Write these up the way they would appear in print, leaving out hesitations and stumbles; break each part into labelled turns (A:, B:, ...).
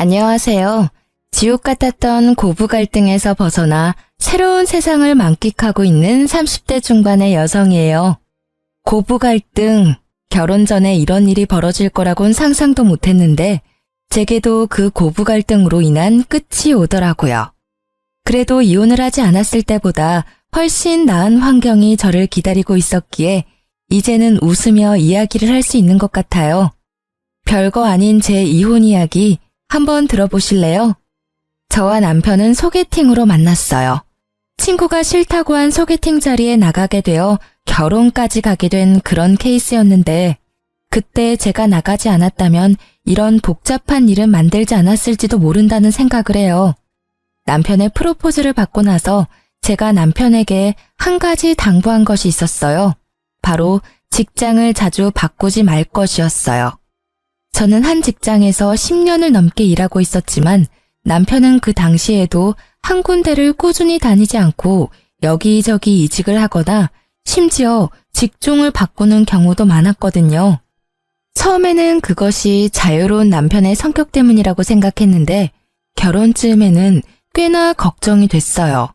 A: 안녕하세요. 지옥 같았던 고부 갈등에서 벗어나 새로운 세상을 만끽하고 있는 30대 중반의 여성이에요. 고부 갈등, 결혼 전에 이런 일이 벌어질 거라곤 상상도 못했는데 제게도 그 고부 갈등으로 인한 끝이 오더라고요. 그래도 이혼을 하지 않았을 때보다 훨씬 나은 환경이 저를 기다리고 있었기에 이제는 웃으며 이야기를 할 수 있는 것 같아요. 별거 아닌 제 이혼 이야기 한번 들어보실래요? 저와 남편은 소개팅으로 만났어요. 친구가 싫다고 한 소개팅 자리에 나가게 되어 결혼까지 가게 된 그런 케이스였는데 그때 제가 나가지 않았다면 이런 복잡한 일은 만들지 않았을지도 모른다는 생각을 해요. 남편의 프로포즈를 받고 나서 제가 남편에게 한 가지 당부한 것이 있었어요. 바로 직장을 자주 바꾸지 말 것이었어요. 저는 한 직장에서 10년을 넘게 일하고 있었지만 남편은 그 당시에도 한 군데를 꾸준히 다니지 않고 여기저기 이직을 하거나 심지어 직종을 바꾸는 경우도 많았거든요. 처음에는 그것이 자유로운 남편의 성격 때문이라고 생각했는데 결혼쯤에는 꽤나 걱정이 됐어요.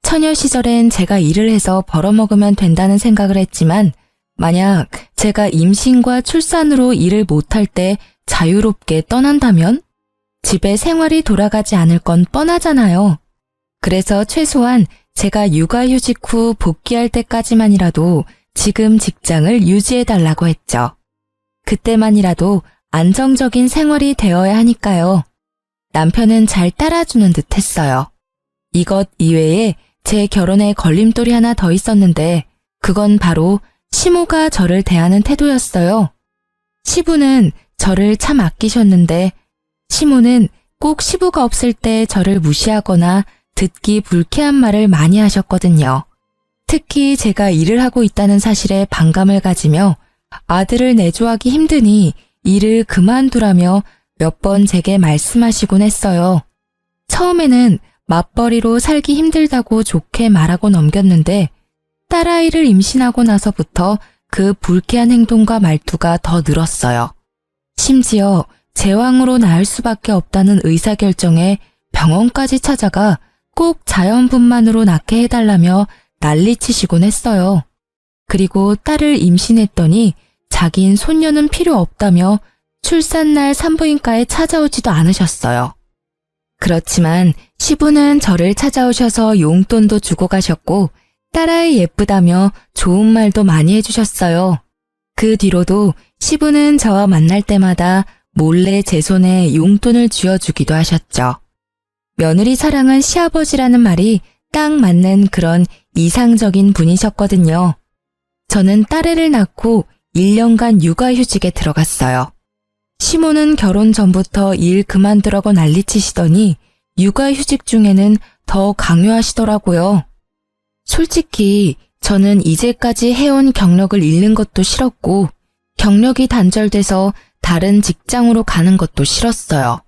A: 처녀 시절엔 제가 일을 해서 벌어먹으면 된다는 생각을 했지만 만약 제가 임신과 출산으로 일을 못할 때 자유롭게 떠난다면 집에 생활이 돌아가지 않을 건 뻔하잖아요. 그래서 최소한 제가 육아휴직 후 복귀할 때까지만이라도 지금 직장을 유지해달라고 했죠. 그때만이라도 안정적인 생활이 되어야 하니까요. 남편은 잘 따라주는 듯 했어요. 이것 이외에 제 결혼에 걸림돌이 하나 더 있었는데 그건 바로 시모가 저를 대하는 태도였어요. 시부는 저를 참 아끼셨는데 시모는 꼭 시부가 없을 때 저를 무시하거나 듣기 불쾌한 말을 많이 하셨거든요. 특히 제가 일을 하고 있다는 사실에 반감을 가지며 아들을 내조하기 힘드니 일을 그만두라며 몇 번 제게 말씀하시곤 했어요. 처음에는 맞벌이로 살기 힘들다고 좋게 말하고 넘겼는데 딸아이를 임신하고 나서부터 그 불쾌한 행동과 말투가 더 늘었어요. 심지어 제왕으로 낳을 수밖에 없다는 의사결정에 병원까지 찾아가 꼭 자연분만으로 낳게 해달라며 난리치시곤 했어요. 그리고 딸을 임신했더니 자긴 손녀는 필요 없다며 출산날 산부인과에 찾아오지도 않으셨어요. 그렇지만 시부는 저를 찾아오셔서 용돈도 주고 가셨고 딸아이 예쁘다며 좋은 말도 많이 해주셨어요. 그 뒤로도 시부는 저와 만날 때마다 몰래 제 손에 용돈을 쥐어주기도 하셨죠. 며느리 사랑은 시아버지라는 말이 딱 맞는 그런 이상적인 분이셨거든요. 저는 딸애를 낳고 1년간 육아휴직에 들어갔어요. 시모는 결혼 전부터 일 그만두라고 난리치시더니 육아휴직 중에는 더 강요하시더라고요. 솔직히 저는 이제까지 해온 경력을 잃는 것도 싫었고 경력이 단절돼서 다른 직장으로 가는 것도 싫었어요.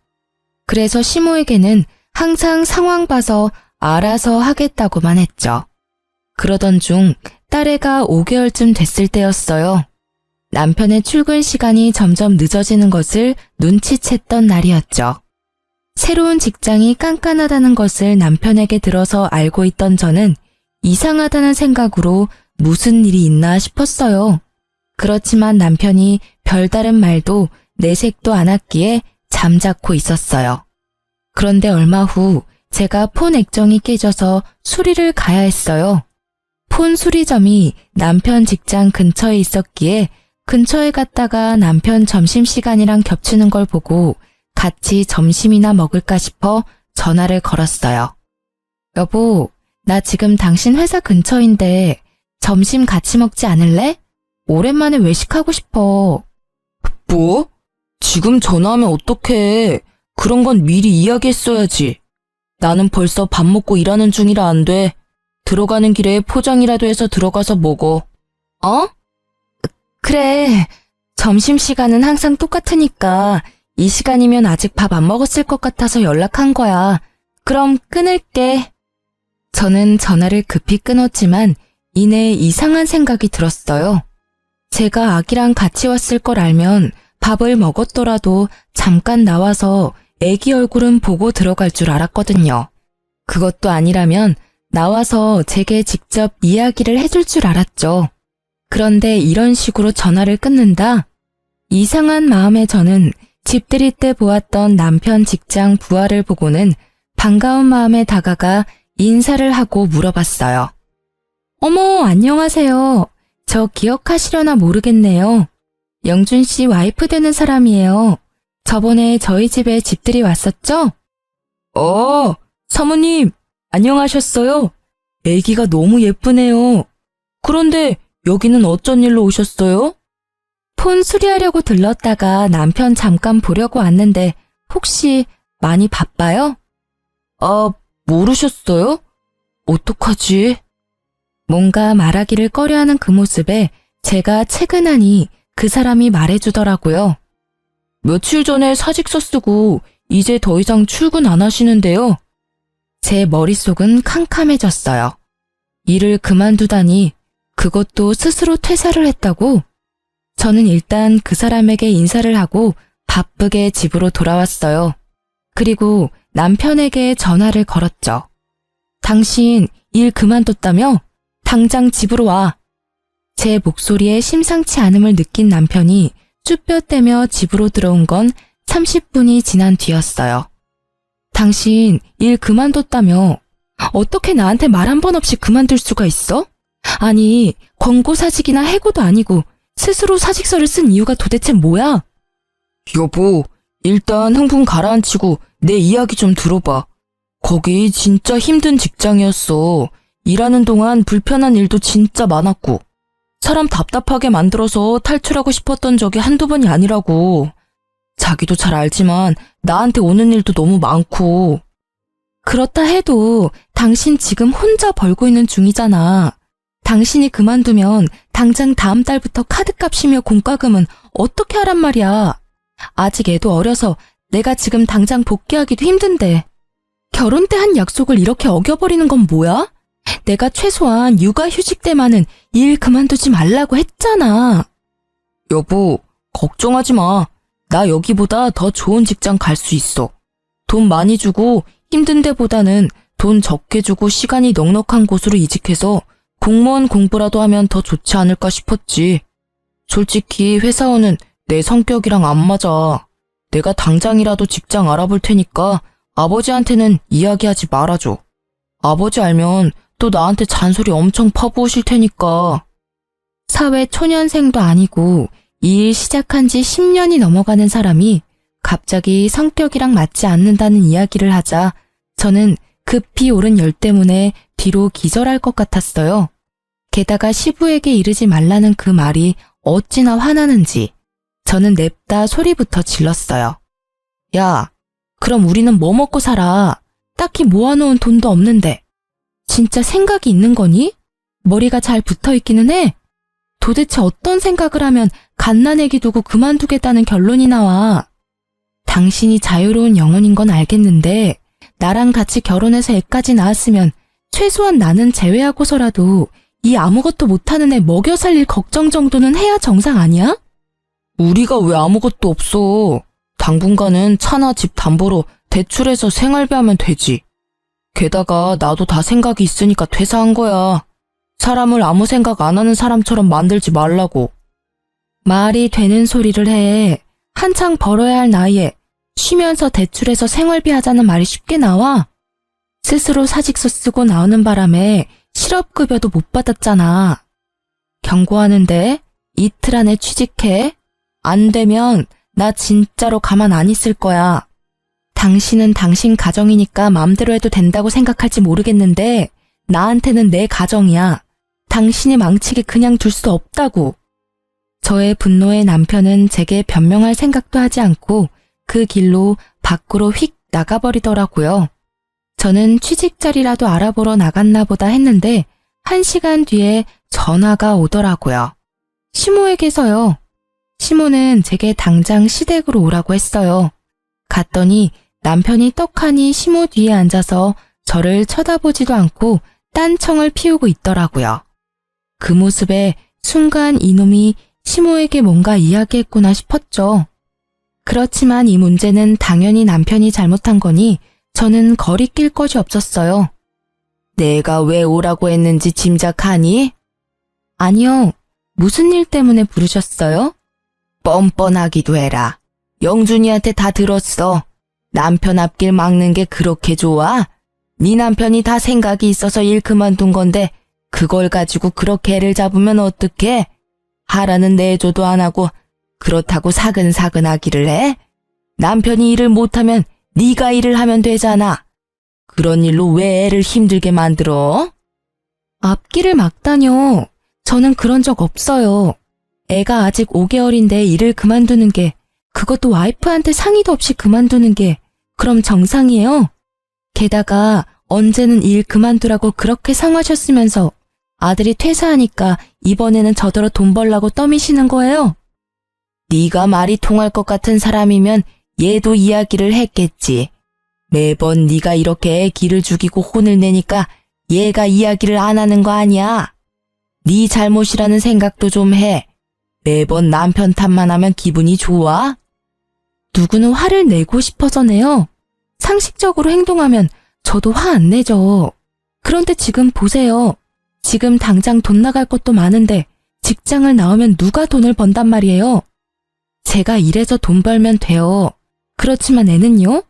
A: 그래서 시모에게는 항상 상황 봐서 알아서 하겠다고만 했죠. 그러던 중 딸애가 5개월쯤 됐을 때였어요. 남편의 출근 시간이 점점 늦어지는 것을 눈치챘던 날이었죠. 새로운 직장이 깐깐하다는 것을 남편에게 들어서 알고 있던 저는 이상하다는 생각으로 무슨 일이 있나 싶었어요. 그렇지만 남편이 별다른 말도 내색도 않았기에 잠자코 있었어요. 그런데 얼마 후 제가 폰 액정이 깨져서 수리를 가야 했어요. 폰 수리점이 남편 직장 근처에 있었기에 근처에 갔다가 남편 점심시간이랑 겹치는 걸 보고 같이 점심이나 먹을까 싶어 전화를 걸었어요. 여보, 나 지금 당신 회사 근처인데 점심 같이 먹지 않을래? 오랜만에 외식하고 싶어.
B: 뭐? 지금 전화하면 어떡해. 그런 건 미리 이야기했어야지. 나는 벌써 밥 먹고 일하는 중이라 안 돼. 들어가는 길에 포장이라도 해서 들어가서 먹어.
A: 어? 그래, 점심시간은 항상 똑같으니까 이 시간이면 아직 밥 안 먹었을 것 같아서 연락한 거야. 그럼 끊을게. 저는 전화를 급히 끊었지만 이내 이상한 생각이 들었어요. 제가 아기랑 같이 왔을 걸 알면 밥을 먹었더라도 잠깐 나와서 애기 얼굴은 보고 들어갈 줄 알았거든요. 그것도 아니라면 나와서 제게 직접 이야기를 해줄 줄 알았죠. 그런데 이런 식으로 전화를 끊는다? 이상한 마음에 저는 집들이 때 보았던 남편 직장 부하를 보고는 반가운 마음에 다가가 인사를 하고 물어봤어요. 어머, 안녕하세요. 저 기억하시려나 모르겠네요. 영준 씨 와이프 되는 사람이에요. 저번에 저희 집에 집들이 왔었죠? 사모님, 안녕하셨어요? 애기가 너무 예쁘네요. 그런데 여기는 어쩐 일로 오셨어요? 폰 수리하려고 들렀다가 남편 잠깐 보려고 왔는데 혹시 많이 바빠요? 모르셨어요? 어떡하지? 뭔가 말하기를 꺼려하는 그 모습에 제가 채근하니 그 사람이 말해주더라고요. 며칠 전에 사직서 쓰고 이제 더 이상 출근 안 하시는데요. 제 머릿속은 캄캄해졌어요. 일을 그만두다니 그것도 스스로 퇴사를 했다고? 저는 일단 그 사람에게 인사를 하고 바쁘게 집으로 돌아왔어요. 그리고 남편에게 전화를 걸었죠. 당신 일 그만뒀다며? 당장 집으로 와. 제 목소리에 심상치 않음을 느낀 남편이 쭈뼛대며 집으로 들어온 건 30분이 지난 뒤였어요. 당신 일 그만뒀다며? 어떻게 나한테 말 한 번 없이 그만둘 수가 있어? 아니, 권고사직이나 해고도 아니고 스스로 사직서를 쓴 이유가 도대체 뭐야? 여보, 일단 흥분 가라앉히고 내 이야기 좀 들어봐. 거기 진짜 힘든 직장이었어. 일하는 동안 불편한 일도 진짜 많았고 사람 답답하게 만들어서 탈출하고 싶었던 적이 한두 번이 아니라고. 자기도 잘 알지만 나한테 오는 일도 너무 많고. 그렇다 해도 당신 지금 혼자 벌고 있는 중이잖아. 당신이 그만두면 당장 다음 달부터 카드값이며 공과금은 어떻게 하란 말이야. 아직 애도 어려서 내가 지금 당장 복귀하기도 힘든데. 결혼 때 한 약속을 이렇게 어겨버리는 건 뭐야? 내가 최소한 육아휴직 때만은 일 그만두지 말라고 했잖아. 여보, 걱정하지 마. 나 여기보다 더 좋은 직장 갈 수 있어. 돈 많이 주고 힘든 데보다는 돈 적게 주고 시간이 넉넉한 곳으로 이직해서 공무원 공부라도 하면 더 좋지 않을까 싶었지. 솔직히 회사원은 내 성격이랑 안 맞아. 내가 당장이라도 직장 알아볼 테니까 아버지한테는 이야기하지 말아줘. 아버지 알면 또 나한테 잔소리 엄청 퍼부으실 테니까. 사회 초년생도 아니고 이 일 시작한 지 10년이 넘어가는 사람이 갑자기 성격이랑 맞지 않는다는 이야기를 하자 저는 급히 오른 열 때문에 뒤로 기절할 것 같았어요. 게다가 시부에게 이르지 말라는 그 말이 어찌나 화나는지 저는 냅다 소리부터 질렀어요. 야, 그럼 우리는 뭐 먹고 살아? 딱히 모아놓은 돈도 없는데. 진짜 생각이 있는 거니? 머리가 잘 붙어있기는 해. 도대체 어떤 생각을 하면 갓난애기 두고 그만두겠다는 결론이 나와. 당신이 자유로운 영혼인 건 알겠는데 나랑 같이 결혼해서 애까지 낳았으면 최소한 나는 제외하고서라도 이 아무것도 못하는 애 먹여 살릴 걱정 정도는 해야 정상 아니야? 우리가 왜 아무것도 없어. 당분간은 차나 집 담보로 대출해서 생활비 하면 되지. 게다가 나도 다 생각이 있으니까 퇴사한 거야. 사람을 아무 생각 안 하는 사람처럼 만들지 말라고. 말이 되는 소리를 해. 한창 벌어야 할 나이에 쉬면서 대출해서 생활비 하자는 말이 쉽게 나와? 스스로 사직서 쓰고 나오는 바람에 실업급여도 못 받았잖아. 경고하는데 이틀 안에 취직해. 안 되면 나 진짜로 가만 안 있을 거야. 당신은 당신 가정이니까 맘대로 해도 된다고 생각할지 모르겠는데 나한테는 내 가정이야. 당신이 망치게 그냥 둘 수 없다고. 저의 분노에 남편은 제게 변명할 생각도 하지 않고 그 길로 밖으로 휙 나가버리더라고요. 저는 취직 자리라도 알아보러 나갔나 보다 했는데 1시간 뒤에 전화가 오더라고요. 시모에게서요. 시모는 제게 당장 시댁으로 오라고 했어요. 갔더니 남편이 떡하니 시모 뒤에 앉아서 저를 쳐다보지도 않고 딴청을 피우고 있더라고요. 그 모습에 순간 이놈이 시모에게 뭔가 이야기했구나 싶었죠. 그렇지만 이 문제는 당연히 남편이 잘못한 거니 저는 거리 낄 것이 없었어요.
B: 내가 왜 오라고 했는지 짐작하니?
A: 아니요. 무슨 일 때문에 부르셨어요?
B: 뻔뻔하기도 해라. 영준이한테 다 들었어. 남편 앞길 막는 게 그렇게 좋아? 네 남편이 다 생각이 있어서 일 그만둔 건데 그걸 가지고 그렇게 애를 잡으면 어떡해? 하라는 내조도 안 하고 그렇다고 사근사근 하기를 해? 남편이 일을 못하면 네가 일을 하면 되잖아. 그런 일로 왜 애를 힘들게 만들어?
A: 앞길을 막다뇨. 저는 그런 적 없어요. 애가 아직 5개월인데 일을 그만두는 게, 그것도 와이프한테 상의도 없이 그만두는 게 그럼 정상이에요? 게다가 언제는 일 그만두라고 그렇게 상하셨으면서 아들이 퇴사하니까 이번에는 저더러 돈 벌라고 떠미시는 거예요?
B: 네가 말이 통할 것 같은 사람이면 얘도 이야기를 했겠지. 매번 네가 이렇게 애 기를 죽이고 혼을 내니까 얘가 이야기를 안 하는 거 아니야. 네 잘못이라는 생각도 좀 해. 매번 남편 탓만 하면 기분이 좋아?
A: 누구는 화를 내고 싶어서 내요. 상식적으로 행동하면 저도 화 안 내죠. 그런데 지금 보세요. 지금 당장 돈 나갈 것도 많은데 직장을 나오면 누가 돈을 번단 말이에요. 제가 일해서 돈 벌면 돼요. 그렇지만 애는요?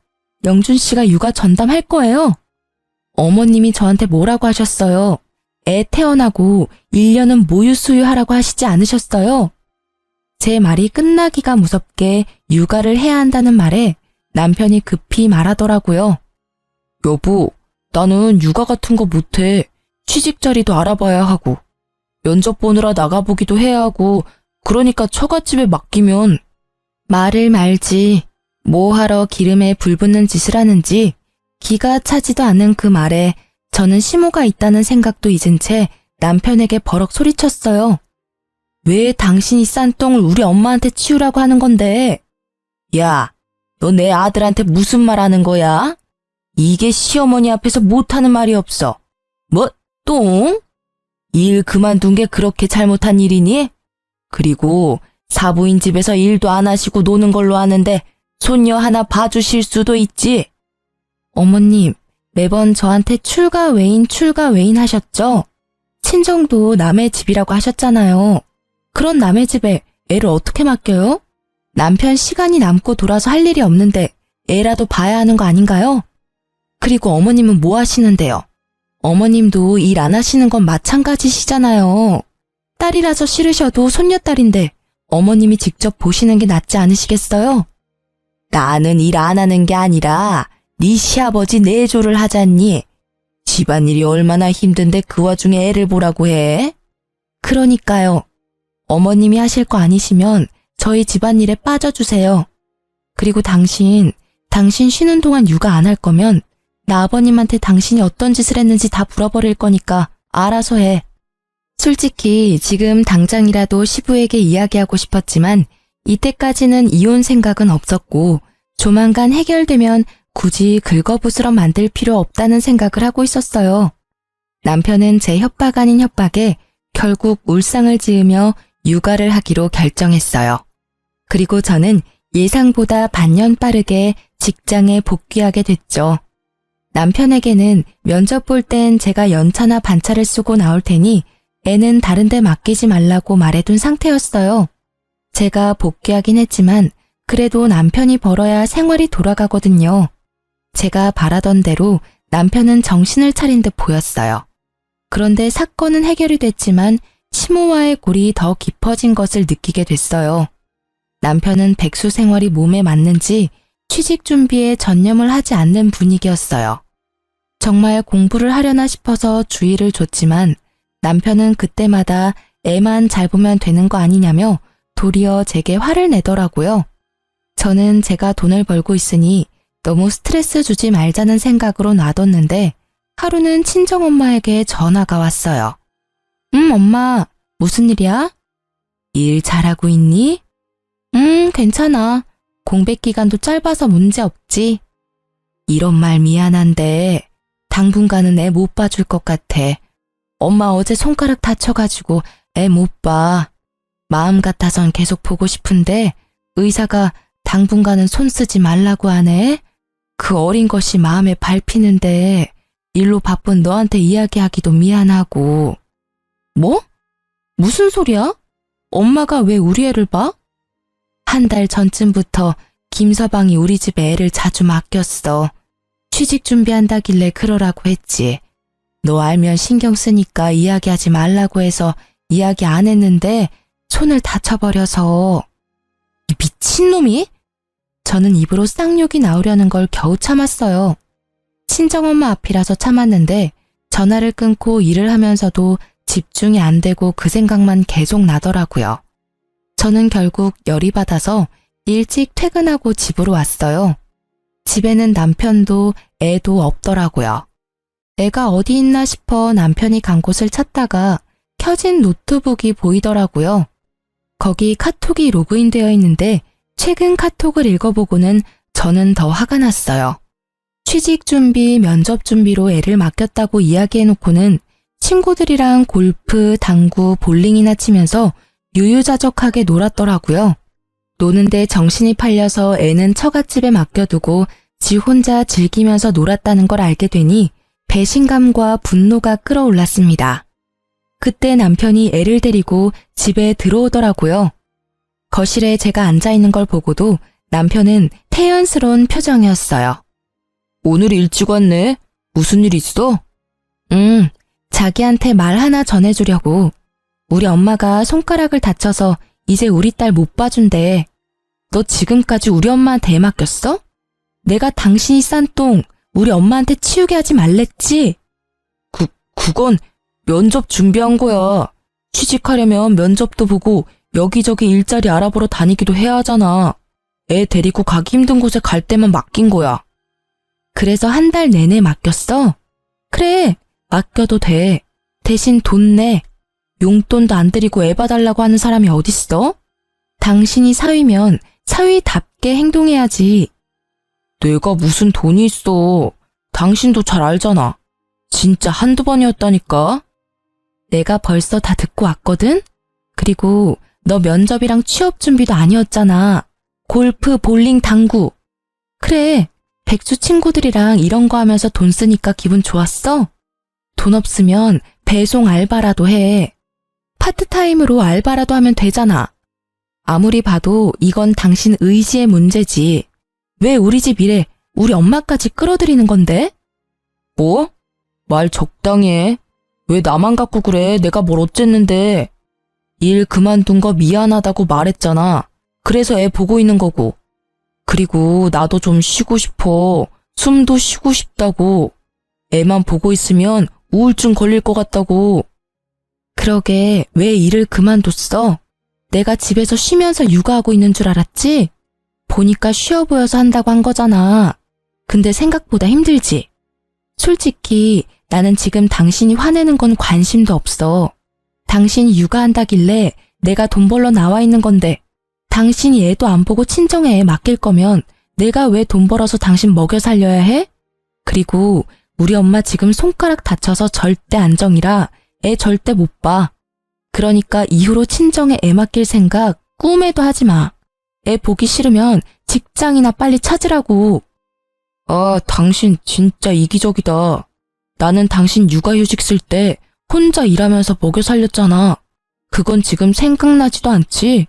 A: 영준 씨가 육아 전담할 거예요. 어머님이 저한테 뭐라고 하셨어요? 애 태어나고 1년은 모유 수유하라고 하시지 않으셨어요? 제 말이 끝나기가 무섭게 육아를 해야 한다는 말에 남편이 급히 말하더라고요.
B: 여보, 나는 육아 같은 거 못해. 취직 자리도 알아봐야 하고 면접 보느라 나가보기도 해야 하고 그러니까 처갓집에 맡기면.
A: 말을 말지. 뭐하러 기름에 불 붙는 짓을 하는지 기가 차지도 않은 그 말에 저는 심호가 있다는 생각도 잊은 채 남편에게 버럭 소리쳤어요. 왜 당신이 싼 똥을 우리 엄마한테 치우라고 하는 건데?
B: 야, 너 내 아들한테 무슨 말 하는 거야? 이게 시어머니 앞에서 못하는 말이 없어. 뭐, 똥? 일 그만둔 게 그렇게 잘못한 일이니? 그리고 사부인 집에서 일도 안 하시고 노는 걸로 아는데 손녀 하나 봐주실 수도 있지.
A: 어머님, 매번 저한테 출가 외인 하셨죠? 친정도 남의 집이라고 하셨잖아요. 그런 남의 집에 애를 어떻게 맡겨요? 남편 시간이 남고 돌아서 할 일이 없는데 애라도 봐야 하는 거 아닌가요? 그리고 어머님은 뭐 하시는데요? 어머님도 일 안 하시는 건 마찬가지시잖아요. 딸이라서 싫으셔도 손녀딸인데 어머님이 직접 보시는 게 낫지 않으시겠어요?
B: 나는 일 안 하는 게 아니라 네 시아버지 내조를 하잖니. 집안일이 얼마나 힘든데 그 와중에 애를 보라고 해?
A: 그러니까요. 어머님이 하실 거 아니시면 저희 집안일에 빠져주세요. 그리고 당신 쉬는 동안 육아 안 할 거면 나 아버님한테 당신이 어떤 짓을 했는지 다 물어버릴 거니까 알아서 해. 솔직히 지금 당장이라도 시부에게 이야기하고 싶었지만 이때까지는 이혼 생각은 없었고 조만간 해결되면 굳이 긁어부스러 만들 필요 없다는 생각을 하고 있었어요. 남편은 제 협박 아닌 협박에 결국 울상을 지으며 육아를 하기로 결정했어요. 그리고 저는 예상보다 반년 빠르게 직장에 복귀하게 됐죠. 남편에게는 면접 볼 땐 제가 연차나 반차를 쓰고 나올 테니 애는 다른 데 맡기지 말라고 말해둔 상태였어요. 제가 복귀하긴 했지만 그래도 남편이 벌어야 생활이 돌아가거든요. 제가 바라던 대로 남편은 정신을 차린 듯 보였어요. 그런데 사건은 해결이 됐지만 시모와의 골이 더 깊어진 것을 느끼게 됐어요. 남편은 백수 생활이 몸에 맞는지 취직 준비에 전념을 하지 않는 분위기였어요. 정말 공부를 하려나 싶어서 주의를 줬지만 남편은 그때마다 애만 잘 보면 되는 거 아니냐며 도리어 제게 화를 내더라고요. 저는 제가 돈을 벌고 있으니 너무 스트레스 주지 말자는 생각으로 놔뒀는데 하루는 친정엄마에게 전화가 왔어요. 엄마, 무슨 일이야? 일 잘하고 있니? 괜찮아. 공백 기간도 짧아서 문제 없지. 이런 말 미안한데 당분간은 애 못 봐줄 것 같아. 엄마 어제 손가락 다쳐가지고 애 못 봐. 마음 같아선 계속 보고 싶은데 의사가 당분간은 손 쓰지 말라고 하네. 그 어린 것이 마음에 밟히는데 일로 바쁜 너한테 이야기하기도 미안하고.
B: 뭐? 무슨 소리야? 엄마가 왜 우리 애를 봐?
A: 한 달 전쯤부터 김서방이 우리 집에 애를 자주 맡겼어. 취직 준비한다길래 그러라고 했지. 너 알면 신경 쓰니까 이야기하지 말라고 해서 이야기 안 했는데 손을 다쳐버려서.
B: 이 미친놈이?
A: 저는 입으로 쌍욕이 나오려는 걸 겨우 참았어요. 친정엄마 앞이라서 참았는데 전화를 끊고 일을 하면서도 집중이 안 되고 그 생각만 계속 나더라고요. 저는 결국 열이 받아서 일찍 퇴근하고 집으로 왔어요. 집에는 남편도 애도 없더라고요. 애가 어디 있나 싶어 남편이 간 곳을 찾다가 켜진 노트북이 보이더라고요. 거기 카톡이 로그인되어 있는데 최근 카톡을 읽어보고는 저는 더 화가 났어요. 취직 준비, 면접 준비로 애를 맡겼다고 이야기해놓고는 친구들이랑 골프, 당구, 볼링이나 치면서 유유자적하게 놀았더라고요. 노는데 정신이 팔려서 애는 처갓집에 맡겨두고 지 혼자 즐기면서 놀았다는 걸 알게 되니 배신감과 분노가 끌어올랐습니다. 그때 남편이 애를 데리고 집에 들어오더라고요. 거실에 제가 앉아있는 걸 보고도 남편은 태연스러운 표정이었어요.
B: 오늘 일찍 왔네. 무슨 일 있어?
A: 자기한테 말 하나 전해주려고. 우리 엄마가 손가락을 다쳐서 이제 우리 딸 못 봐준대. 너 지금까지 우리 엄마한테 애 맡겼어? 내가 당신이 싼 똥 우리 엄마한테 치우게 하지 말랬지?
B: 그건 면접 준비한 거야. 취직하려면 면접도 보고 여기저기 일자리 알아보러 다니기도 해야 하잖아. 애 데리고 가기 힘든 곳에 갈 때만 맡긴 거야.
A: 그래서 한 달 내내 맡겼어? 그래, 맡겨도 돼. 대신 돈 내. 용돈도 안 드리고 애 봐달라고 하는 사람이 어딨어? 당신이 사위면 사위답게 행동해야지.
B: 내가 무슨 돈이 있어. 당신도 잘 알잖아. 진짜 한두 번이었다니까.
A: 내가 벌써 다 듣고 왔거든? 그리고 너 면접이랑 취업 준비도 아니었잖아. 골프, 볼링, 당구. 그래, 백수 친구들이랑 이런 거 하면서 돈 쓰니까 기분 좋았어? 돈 없으면 배송 알바라도 해. 파트타임으로 알바라도 하면 되잖아. 아무리 봐도 이건 당신 의지의 문제지. 왜 우리 집 일에 우리 엄마까지 끌어들이는 건데?
B: 뭐? 말 적당히 해. 왜 나만 갖고 그래? 내가 뭘 어쨌는데. 일 그만둔 거 미안하다고 말했잖아. 그래서 애 보고 있는 거고. 그리고 나도 좀 쉬고 싶어. 숨도 쉬고 싶다고. 애만 보고 있으면 우울증 걸릴 것 같다고.
A: 그러게 왜 일을 그만뒀어? 내가 집에서 쉬면서 육아하고 있는 줄 알았지? 보니까 쉬어 보여서 한다고 한 거잖아. 근데 생각보다 힘들지? 솔직히 나는 지금 당신이 화내는 건 관심도 없어. 당신이 육아한다길래 내가 돈 벌러 나와 있는 건데 당신이 애도 안 보고 친정에 애 맡길 거면 내가 왜 돈 벌어서 당신 먹여 살려야 해? 그리고 우리 엄마 지금 손가락 다쳐서 절대 안정이라 애 절대 못 봐. 그러니까 이후로 친정에 애 맡길 생각 꿈에도 하지 마. 애 보기 싫으면 직장이나 빨리 찾으라고.
B: 아, 당신 진짜 이기적이다. 나는 당신 육아휴직 쓸 때 혼자 일하면서 먹여 살렸잖아. 그건 지금 생각나지도 않지?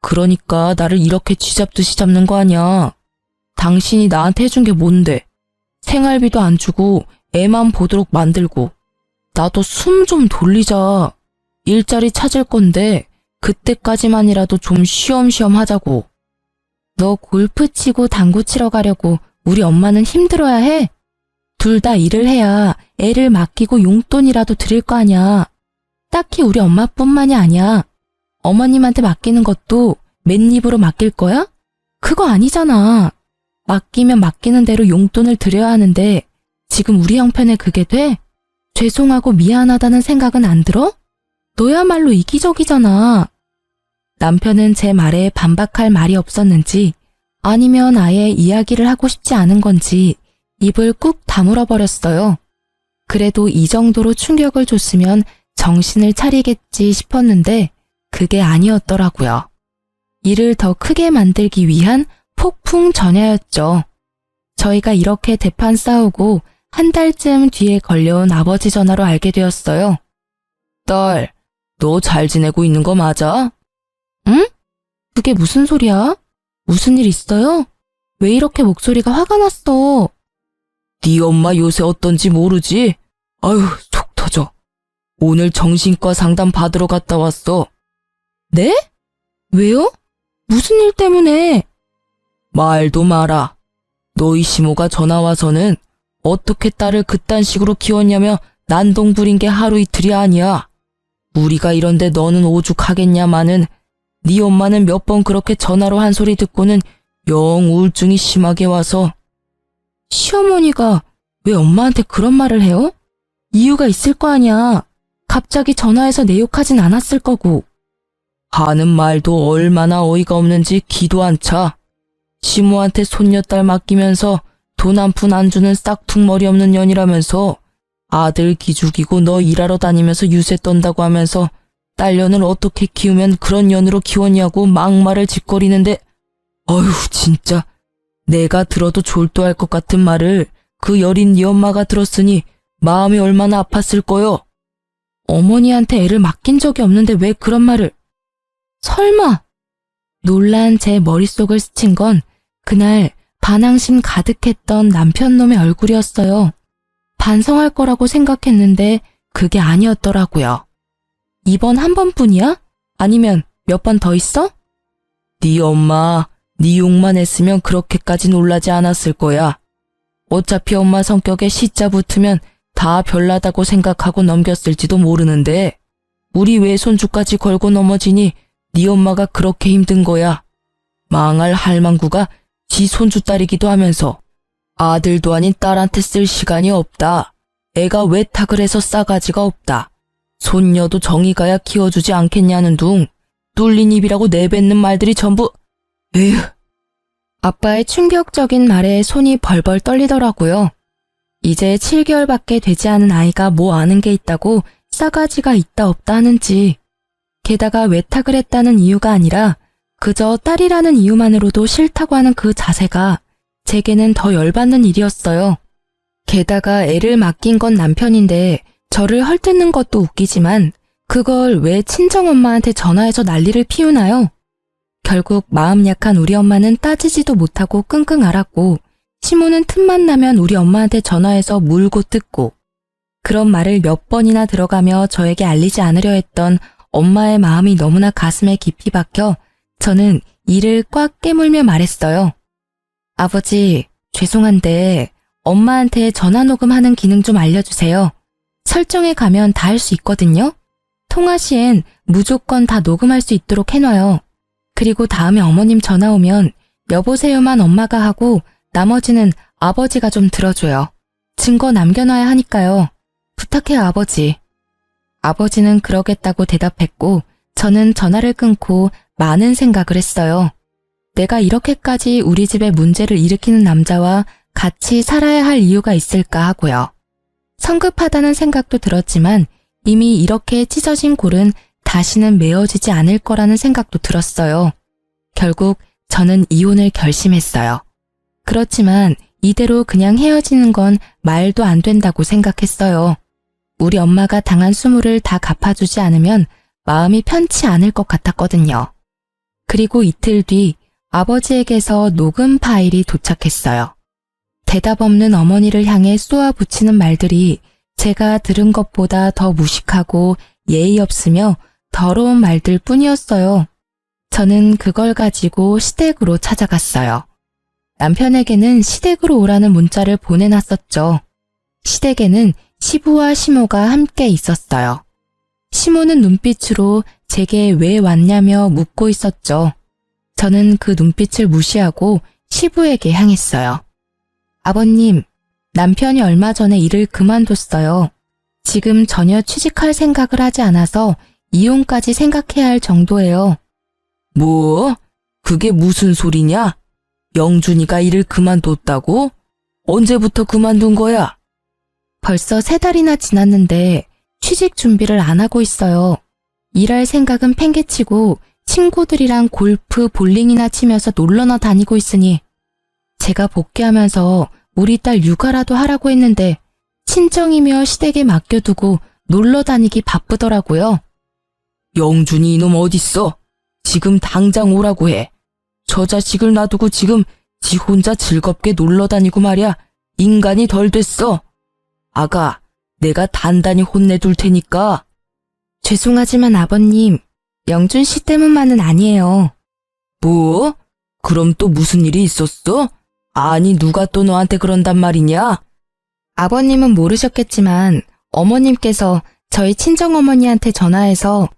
B: 그러니까 나를 이렇게 쥐잡듯이 잡는 거 아니야. 당신이 나한테 해준 게 뭔데? 생활비도 안 주고 애만 보도록 만들고. 나도 숨 좀 돌리자. 일자리 찾을 건데 그때까지만이라도 좀 쉬엄쉬엄 하자고.
A: 너 골프 치고 당구 치러 가려고 우리 엄마는 힘들어야 해? 둘 다 일을 해야 애를 맡기고 용돈이라도 드릴 거 아니야. 딱히 우리 엄마뿐만이 아니야. 어머님한테 맡기는 것도 맨입으로 맡길 거야? 그거 아니잖아. 맡기면 맡기는 대로 용돈을 드려야 하는데 지금 우리 형편에 그게 돼? 죄송하고 미안하다는 생각은 안 들어? 너야말로 이기적이잖아. 남편은 제 말에 반박할 말이 없었는지 아니면 아예 이야기를 하고 싶지 않은 건지 입을 꾹 다물어 버렸어요. 그래도 이 정도로 충격을 줬으면 정신을 차리겠지 싶었는데 그게 아니었더라고요. 일을 더 크게 만들기 위한 폭풍 전야였죠. 저희가 이렇게 대판 싸우고 한 달쯤 뒤에 걸려온 아버지 전화로 알게 되었어요.
B: 딸, 너 잘 지내고 있는 거 맞아?
A: 응? 그게 무슨 소리야? 무슨 일 있어요? 왜 이렇게 목소리가 화가 났어?
B: 네 엄마 요새 어떤지 모르지? 아유, 속 터져. 오늘 정신과 상담 받으러 갔다 왔어.
A: 네? 왜요? 무슨 일 때문에?
B: 말도 마라. 너희 시모가 전화 와서는 어떻게 딸을 그딴 식으로 키웠냐며 난동 부린 게 하루 이틀이 아니야. 우리가 이런데 너는 오죽하겠냐마는 네 엄마는 몇 번 그렇게 전화로 한 소리 듣고는 영 우울증이 심하게 와서.
A: 시어머니가 왜 엄마한테 그런 말을 해요? 이유가 있을 거 아니야. 갑자기 전화해서 내 욕하진 않았을 거고.
B: 하는 말도 얼마나 어이가 없는지 기도 안 차. 시모한테 손녀딸 맡기면서 돈 한 푼 안 주는 싹퉁머리 없는 년이라면서 아들 기죽이고 너 일하러 다니면서 유세 떤다고 하면서 딸년을 어떻게 키우면 그런 년으로 키웠냐고 막말을 짓거리는데, 어휴 진짜 내가 들어도 졸도할 것 같은 말을 그 여린 네 엄마가 들었으니 마음이 얼마나 아팠을 거요.
A: 어머니한테 애를 맡긴 적이 없는데 왜 그런 말을. 설마. 놀란 제 머릿속을 스친 건 그날 반항심 가득했던 남편놈의 얼굴이었어요. 반성할 거라고 생각했는데 그게 아니었더라고요. 이번 한 번뿐이야? 아니면 몇 번 더 있어?
B: 네 엄마 네 욕만 했으면 그렇게까지 놀라지 않았을 거야. 어차피 엄마 성격에 시자 붙으면 다 별나다고 생각하고 넘겼을지도 모르는데 우리 외손주까지 걸고 넘어지니 네 엄마가 그렇게 힘든 거야. 망할 할망구가 지 손주 딸이기도 하면서 아들도 아닌 딸한테 쓸 시간이 없다. 애가 외탁을 해서 싸가지가 없다. 손녀도 정이 가야 키워주지 않겠냐는 둥 뚫린 입이라고 내뱉는 말들이 전부. 에휴.
A: 아빠의 충격적인 말에 손이 벌벌 떨리더라고요. 이제 7개월밖에 되지 않은 아이가 뭐 아는 게 있다고 싸가지가 있다 없다 하는지. 게다가 외탁을 했다는 이유가 아니라 그저 딸이라는 이유만으로도 싫다고 하는 그 자세가 제게는 더 열받는 일이었어요. 게다가 애를 맡긴 건 남편인데 저를 헐뜯는 것도 웃기지만 그걸 왜 친정엄마한테 전화해서 난리를 피우나요? 결국 마음 약한 우리 엄마는 따지지도 못하고 끙끙 앓았고 시모는 틈만 나면 우리 엄마한테 전화해서 물고 뜯고 그런 말을 몇 번이나 들어가며 저에게 알리지 않으려 했던 엄마의 마음이 너무나 가슴에 깊이 박혀 저는 이를 꽉 깨물며 말했어요. 아버지, 죄송한데 엄마한테 전화 녹음하는 기능 좀 알려주세요. 설정에 가면 다 할 수 있거든요. 통화 시엔 무조건 다 녹음할 수 있도록 해놔요. 그리고 다음에 어머님 전화 오면 여보세요만 엄마가 하고 나머지는 아버지가 좀 들어줘요. 증거 남겨놔야 하니까요. 부탁해요, 아버지. 아버지는 그러겠다고 대답했고 저는 전화를 끊고 많은 생각을 했어요. 내가 이렇게까지 우리 집에 문제를 일으키는 남자와 같이 살아야 할 이유가 있을까 하고요. 성급하다는 생각도 들었지만 이미 이렇게 찢어진 골은 다시는 메어지지 않을 거라는 생각도 들었어요. 결국 저는 이혼을 결심했어요. 그렇지만 이대로 그냥 헤어지는 건 말도 안 된다고 생각했어요. 우리 엄마가 당한 수모를 다 갚아주지 않으면 마음이 편치 않을 것 같았거든요. 그리고 이틀 뒤 아버지에게서 녹음 파일이 도착했어요. 대답 없는 어머니를 향해 쏘아붙이는 말들이 제가 들은 것보다 더 무식하고 예의 없으며 더러운 말들 뿐이었어요. 저는 그걸 가지고 시댁으로 찾아갔어요. 남편에게는 시댁으로 오라는 문자를 보내놨었죠. 시댁에는 시부와 시모가 함께 있었어요. 시모는 눈빛으로 제게 왜 왔냐며 묻고 있었죠. 저는 그 눈빛을 무시하고 시부에게 향했어요. 아버님, 남편이 얼마 전에 일을 그만뒀어요. 지금 전혀 취직할 생각을 하지 않아서 이혼까지 생각해야 할 정도예요.
B: 뭐? 그게 무슨 소리냐? 영준이가 일을 그만뒀다고? 언제부터 그만둔 거야?
A: 벌써 3달이나 지났는데 취직 준비를 안 하고 있어요. 일할 생각은 팽개치고 친구들이랑 골프, 볼링이나 치면서 놀러나 다니고 있으니 제가 복귀하면서 우리 딸 육아라도 하라고 했는데 친정이며 시댁에 맡겨두고 놀러 다니기 바쁘더라고요.
B: 영준이 이놈 어딨어? 지금 당장 오라고 해. 저 자식을 놔두고 지금 지 혼자 즐겁게 놀러 다니고 말이야. 인간이 덜 됐어. 아가, 내가 단단히 혼내둘 테니까.
A: 죄송하지만 아버님, 영준 씨 때문만은 아니에요.
B: 뭐? 그럼 또 무슨 일이 있었어? 아니, 누가 또 너한테 그런단 말이냐?
A: 아버님은 모르셨겠지만 어머님께서 저희 친정어머니한테 전화해서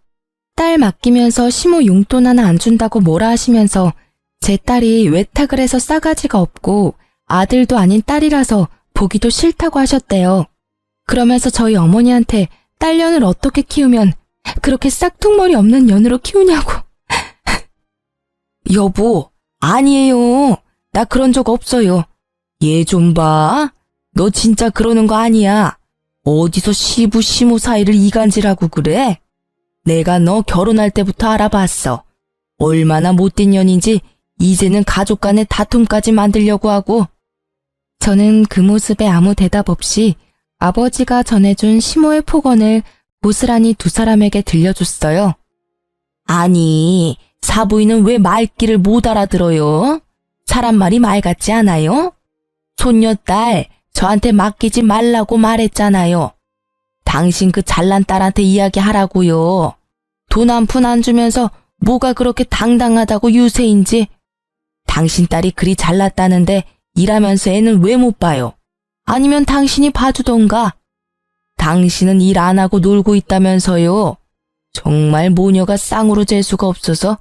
A: 딸 맡기면서 시모 용돈 하나 안 준다고 뭐라 하시면서 제 딸이 외탁을 해서 싸가지가 없고 아들도 아닌 딸이라서 보기도 싫다고 하셨대요. 그러면서 저희 어머니한테 딸년을 어떻게 키우면 그렇게 싹퉁머리 없는 년으로 키우냐고.
B: 여보, 아니에요. 나 그런 적 없어요. 얘 좀 봐. 너 진짜 그러는 거 아니야. 어디서 시부 시모 사이를 이간질하고 그래? 내가 너 결혼할 때부터 알아봤어. 얼마나 못된 년인지 이제는 가족 간의 다툼까지 만들려고 하고.
A: 저는 그 모습에 아무 대답 없이 아버지가 전해준 시모의 폭언을 고스란히 두 사람에게 들려줬어요.
B: 아니, 사부인은 왜 말귀를 못 알아들어요? 사람 말이 말 같지 않아요? 손녀딸, 저한테 맡기지 말라고 말했잖아요. 당신 그 잘난 딸한테 이야기하라고요. 돈 한 푼 안 주면서 뭐가 그렇게 당당하다고 유세인지. 당신 딸이 그리 잘났다는데 일하면서 애는 왜 못 봐요? 아니면 당신이 봐주던가. 당신은 일 안 하고 놀고 있다면서요. 정말 모녀가 쌍으로 잴 수가 없어서.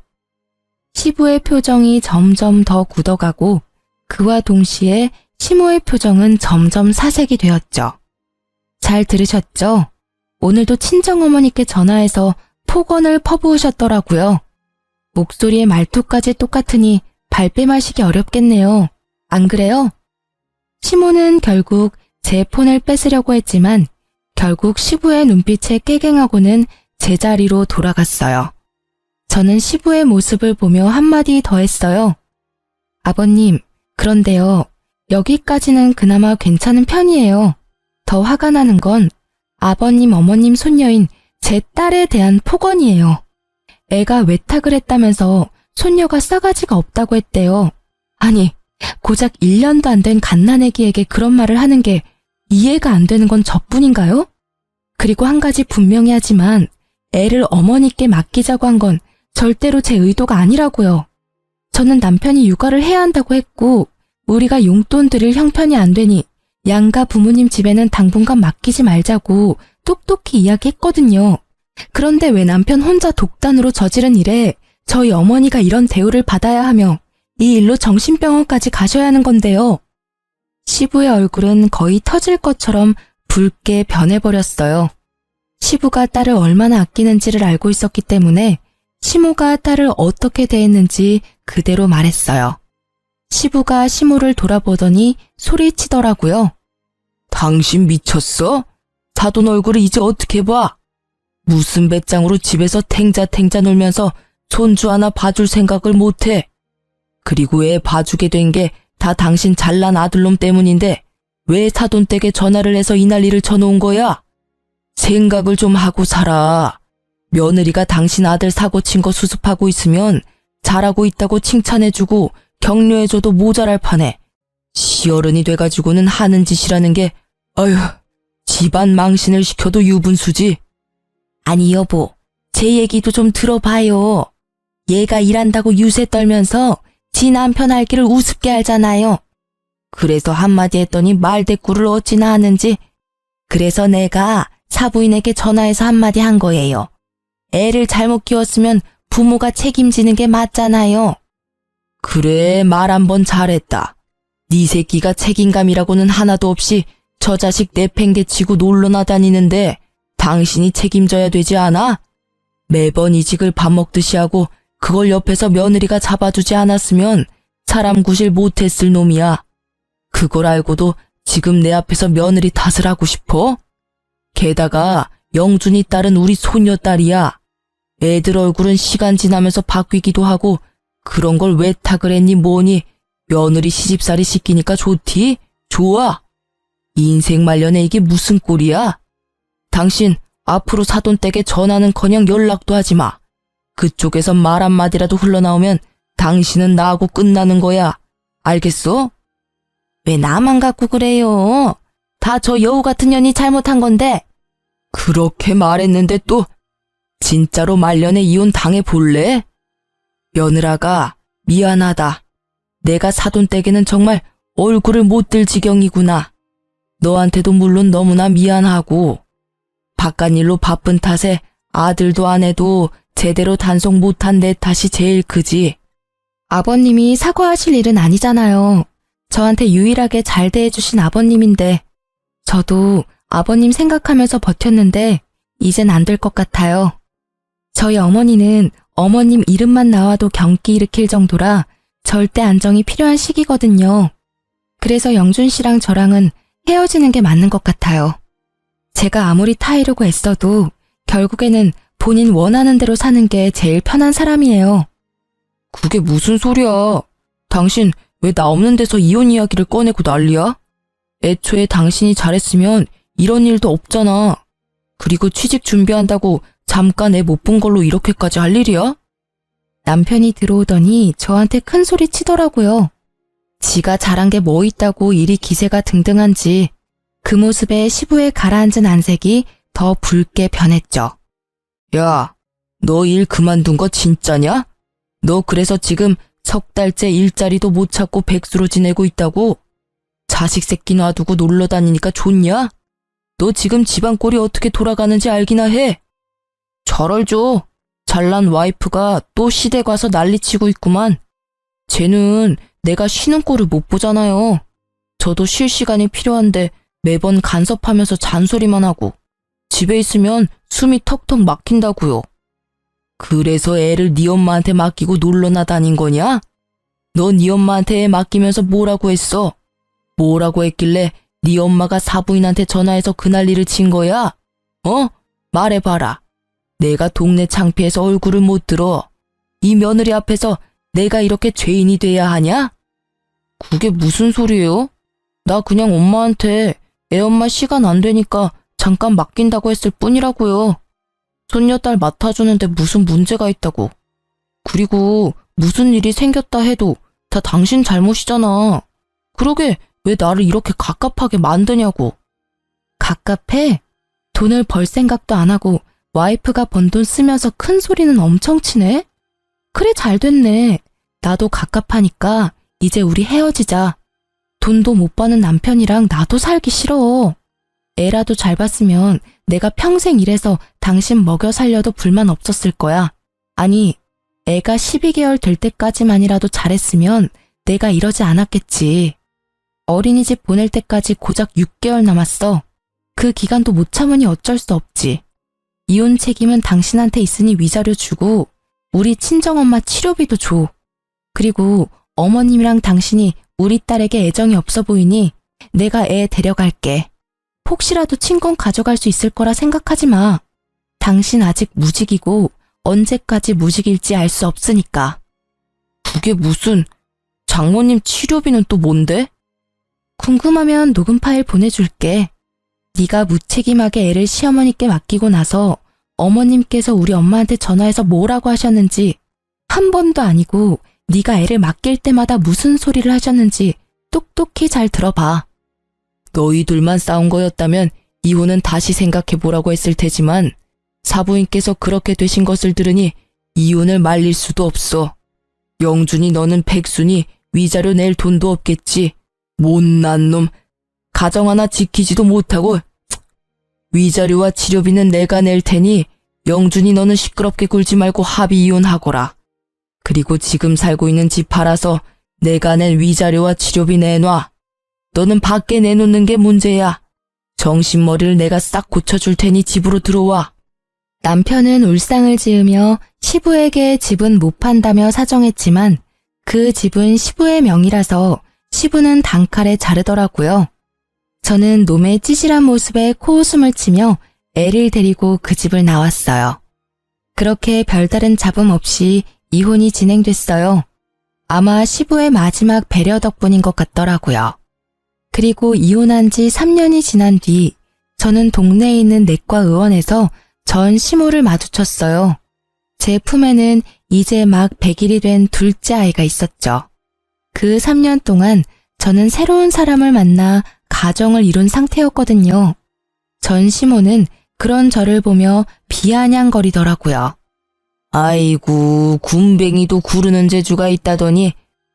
A: 시부의 표정이 점점 더 굳어가고 그와 동시에 시모의 표정은 점점 사색이 되었죠. 잘 들으셨죠? 오늘도 친정어머니께 전화해서 폭언을 퍼부으셨더라고요. 목소리의 말투까지 똑같으니 발뺌하시기 어렵겠네요. 안 그래요? 시모는 결국 제 폰을 뺏으려고 했지만 결국 시부의 눈빛에 깨갱하고는 제자리로 돌아갔어요. 저는 시부의 모습을 보며 한마디 더 했어요. 아버님, 그런데요. 여기까지는 그나마 괜찮은 편이에요. 더 화가 나는 건 아버님, 어머님 손녀인 제 딸에 대한 폭언이에요. 애가 외탁을 했다면서 손녀가 싸가지가 없다고 했대요. 아니, 고작 1년도 안 된 갓난애기에게 그런 말을 하는 게 이해가 안 되는 건 저뿐인가요? 그리고 한 가지 분명히 하지만 애를 어머니께 맡기자고 한 건 절대로 제 의도가 아니라고요. 저는 남편이 육아를 해야 한다고 했고 우리가 용돈 드릴 형편이 안 되니 양가 부모님 집에는 당분간 맡기지 말자고 똑똑히 이야기했거든요. 그런데 왜 남편 혼자 독단으로 저지른 일에 저희 어머니가 이런 대우를 받아야 하며 이 일로 정신병원까지 가셔야 하는 건데요. 시부의 얼굴은 거의 터질 것처럼 붉게 변해버렸어요. 시부가 딸을 얼마나 아끼는지를 알고 있었기 때문에 시모가 딸을 어떻게 대했는지 그대로 말했어요. 시부가 시모를 돌아보더니 소리치더라고요.
B: 당신 미쳤어? 사돈 얼굴을 이제 어떻게 봐? 무슨 배짱으로 집에서 탱자탱자 놀면서 손주 하나 봐줄 생각을 못해. 그리고 애 봐주게 된 게 다 당신 잘난 아들놈 때문인데 왜 사돈 댁에 전화를 해서 이 난리를 쳐놓은 거야? 생각을 좀 하고 살아. 며느리가 당신 아들 사고 친 거 수습하고 있으면 잘하고 있다고 칭찬해주고 격려해줘도 모자랄 판에 시어른이 돼가지고는 하는 짓이라는 게 어휴, 집안 망신을 시켜도 유분수지. 아니 여보, 제 얘기도 좀 들어봐요. 얘가 일한다고 유세 떨면서 지 남편 알기를 우습게 알잖아요. 그래서 한마디 했더니 말대꾸를 어찌나 하는지. 그래서 내가 사부인에게 전화해서 한마디 한 거예요. 애를 잘못 키웠으면 부모가 책임지는 게 맞잖아요. 그래, 말 한 번 잘했다. 네 새끼가 책임감이라고는 하나도 없이 저 자식 내팽개치고 놀러나 다니는데 당신이 책임져야 되지 않아? 매번 이직을 밥 먹듯이 하고 그걸 옆에서 며느리가 잡아주지 않았으면 사람 구실 못했을 놈이야. 그걸 알고도 지금 내 앞에서 며느리 탓을 하고 싶어? 게다가 영준이 딸은 우리 손녀딸이야. 애들 얼굴은 시간 지나면서 바뀌기도 하고 그런 걸 왜 탁을 했니 뭐니? 며느리 시집살이 시키니까 좋디? 좋아. 인생 말년에 이게 무슨 꼴이야? 당신 앞으로 사돈댁에 전화는커녕 연락도 하지 마. 그쪽에서 말 한마디라도 흘러나오면 당신은 나하고 끝나는 거야. 알겠어? 왜 나만 갖고 그래요? 다 저 여우 같은 년이 잘못한 건데. 그렇게 말했는데 또 진짜로 말년에 이혼 당해볼래? 며느라가 미안하다. 내가 사돈댁에는 정말 얼굴을 못 들 지경이구나. 너한테도 물론 너무나 미안하고 바깥일로 바쁜 탓에 아들도 아내도 제대로 단속 못한 내 탓이 제일 크지.
A: 아버님이 사과하실 일은 아니잖아요. 저한테 유일하게 잘 대해주신 아버님인데 저도 아버님 생각하면서 버텼는데 이젠 안 될 것 같아요. 저희 어머니는 어머님 이름만 나와도 경기 일으킬 정도라 절대 안정이 필요한 시기거든요. 그래서 영준 씨랑 저랑은 헤어지는 게 맞는 것 같아요. 제가 아무리 타이르고 애써도 결국에는 본인 원하는 대로 사는 게 제일 편한 사람이에요.
B: 그게 무슨 소리야? 당신 왜 나 없는 데서 이혼 이야기를 꺼내고 난리야? 애초에 당신이 잘했으면 이런 일도 없잖아. 그리고 취직 준비한다고 잠깐 애 못 본 걸로 이렇게까지 할 일이야?
A: 남편이 들어오더니 저한테 큰 소리 치더라고요. 지가 잘한 게 뭐 있다고 일이 기세가 등등한지 그 모습에 시부에 가라앉은 안색이 더 붉게 변했죠.
B: 야, 너 일 그만둔 거 진짜냐? 너 그래서 지금 석 달째 일자리도 못 찾고 백수로 지내고 있다고? 자식 새끼 놔두고 놀러 다니니까 좋냐? 너 지금 집안 꼴이 어떻게 돌아가는지 알기나 해? 잘 알죠. 잘난 와이프가 또 시댁 와서 난리치고 있구만. 쟤는 내가 쉬는 꼴을 못 보잖아요. 저도 쉴 시간이 필요한데 매번 간섭하면서 잔소리만 하고 집에 있으면 숨이 턱턱 막힌다고요. 그래서 애를 네 엄마한테 맡기고 놀러나 다닌 거냐? 너 네 엄마한테 애 맡기면서 뭐라고 했어? 뭐라고 했길래 네 엄마가 사부인한테 전화해서 그 난리를 친 거야? 어? 말해봐라. 내가 동네 창피해서 얼굴을 못 들어. 이 며느리 앞에서 내가 이렇게 죄인이 돼야 하냐? 그게 무슨 소리예요? 나 그냥 엄마한테 애 엄마 시간 안 되니까 잠깐 맡긴다고 했을 뿐이라고요. 손녀딸 맡아주는데 무슨 문제가 있다고. 그리고 무슨 일이 생겼다 해도 다 당신 잘못이잖아. 그러게 왜 나를 이렇게 갑갑하게 만드냐고.
A: 갑갑해? 돈을 벌 생각도 안 하고 와이프가 번 돈 쓰면서 큰 소리는 엄청 치네? 그래 잘 됐네. 나도 갑갑하니까 이제 우리 헤어지자. 돈도 못 버는 남편이랑 나도 살기 싫어. 애라도 잘 봤으면 내가 평생 일해서 당신 먹여 살려도 불만 없었을 거야. 아니, 애가 12개월 될 때까지만이라도 잘했으면 내가 이러지 않았겠지. 어린이집 보낼 때까지 고작 6개월 남았어. 그 기간도 못 참으니 어쩔 수 없지. 이혼 책임은 당신한테 있으니 위자료 주고 우리 친정엄마 치료비도 줘. 그리고 어머님이랑 당신이 우리 딸에게 애정이 없어 보이니 내가 애 데려갈게. 혹시라도 친권 가져갈 수 있을 거라 생각하지 마. 당신 아직 무직이고 언제까지 무직일지 알 수 없으니까.
B: 그게 무슨... 장모님 치료비는 또 뭔데?
A: 궁금하면 녹음 파일 보내줄게. 네가 무책임하게 애를 시어머니께 맡기고 나서 어머님께서 우리 엄마한테 전화해서 뭐라고 하셨는지 한 번도 아니고 네가 애를 맡길 때마다 무슨 소리를 하셨는지 똑똑히 잘 들어봐.
B: 너희들만 싸운 거였다면 이혼은 다시 생각해보라고 했을 테지만 사부인께서 그렇게 되신 것을 들으니 이혼을 말릴 수도 없어. 영준이 너는 백순이 위자료 낼 돈도 없겠지. 못난 놈. 가정 하나 지키지도 못하고. 위자료와 치료비는 내가 낼 테니 영준이 너는 시끄럽게 굴지 말고 합의 이혼하거라. 그리고 지금 살고 있는 집 팔아서 내가 낸 위자료와 치료비 내놔. 너는 밖에 내놓는 게 문제야. 정신머리를 내가 싹 고쳐줄 테니 집으로 들어와.
A: 남편은 울상을 지으며 시부에게 집은 못 판다며 사정했지만 그 집은 시부의 명의라서 시부는 단칼에 자르더라고요. 저는 놈의 찌질한 모습에 코웃음을 치며 애를 데리고 그 집을 나왔어요. 그렇게 별다른 잡음 없이 이혼이 진행됐어요. 아마 시부의 마지막 배려 덕분인 것 같더라고요. 그리고 이혼한 지 3년이 지난 뒤 저는 동네에 있는 내과 의원에서 전 시모를 마주쳤어요. 제 품에는 이제 막 100일이 된 둘째 아이가 있었죠. 그 3년 동안 저는 새로운 사람을 만나 가정을 이룬 상태였거든요. 전 시모는 그런 저를 보며 비아냥거리더라고요.
B: 아이고, 군뱅이도 구르는 재주가 있다더니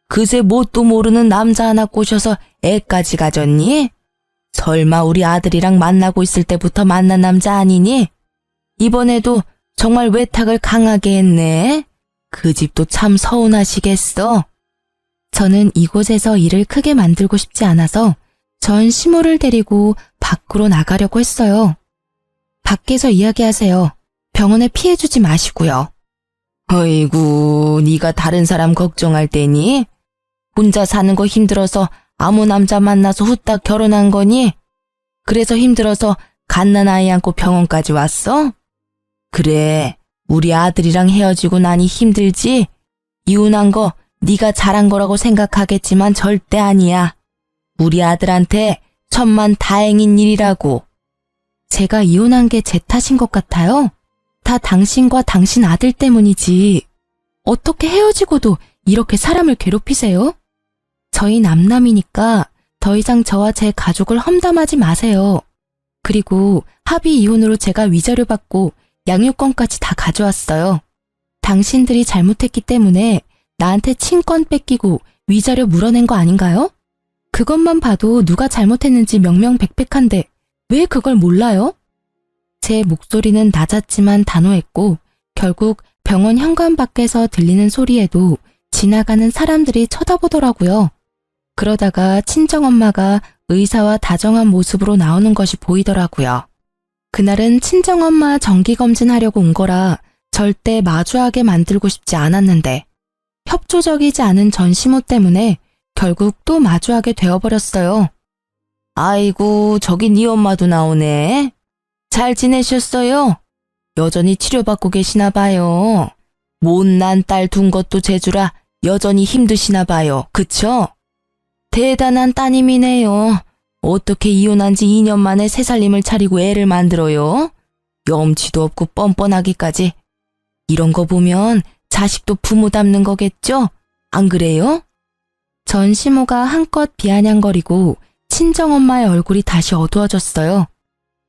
B: 그새 뭣도 모르는 남자 하나 꼬셔서 애까지 가졌니? 설마 우리 아들이랑 만나고 있을 때부터 만난 남자 아니니? 이번에도 정말 외탁을 강하게 했네. 그 집도 참 서운하시겠어.
A: 저는 이곳에서 일을 크게 만들고 싶지 않아서 전 시모를 데리고 밖으로 나가려고 했어요. 밖에서 이야기하세요. 병원에 피해주지 마시고요.
B: 어이구, 네가 다른 사람 걱정할 때니? 혼자 사는 거 힘들어서 아무 남자 만나서 후딱 결혼한 거니? 그래서 힘들어서 갓난 아이 안고 병원까지 왔어? 그래, 우리 아들이랑 헤어지고 나니 힘들지? 이혼한 거 네가 잘한 거라고 생각하겠지만 절대 아니야. 우리 아들한테 천만 다행인 일이라고.
A: 제가 이혼한 게 제 탓인 것 같아요. 다 당신과 당신 아들 때문이지. 어떻게 헤어지고도 이렇게 사람을 괴롭히세요? 저희 남남이니까 더 이상 저와 제 가족을 험담하지 마세요. 그리고 합의 이혼으로 제가 위자료 받고 양육권까지 다 가져왔어요. 당신들이 잘못했기 때문에 나한테 친권 뺏기고 위자료 물어낸 거 아닌가요? 그것만 봐도 누가 잘못했는지 명명백백한데 왜 그걸 몰라요? 제 목소리는 낮았지만 단호했고 결국 병원 현관 밖에서 들리는 소리에도 지나가는 사람들이 쳐다보더라고요. 그러다가 친정엄마가 의사와 다정한 모습으로 나오는 것이 보이더라고요. 그날은 친정엄마 정기검진하려고 온 거라 절대 마주하게 만들고 싶지 않았는데 협조적이지 않은 전 시모 때문에 결국 또 마주하게 되어버렸어요.
B: 아이고, 저기 네 엄마도 나오네. 잘 지내셨어요? 여전히 치료받고 계시나 봐요. 못난 딸 둔 것도 재주라 여전히 힘드시나 봐요. 그쵸? 대단한 따님이네요. 어떻게 이혼한 지 2년 만에 새 살림을 차리고 애를 만들어요? 염치도 없고 뻔뻔하기까지. 이런 거 보면 자식도 부모 닮는 거겠죠? 안 그래요?
A: 전 시모가 한껏 비아냥거리고 친정엄마의 얼굴이 다시 어두워졌어요.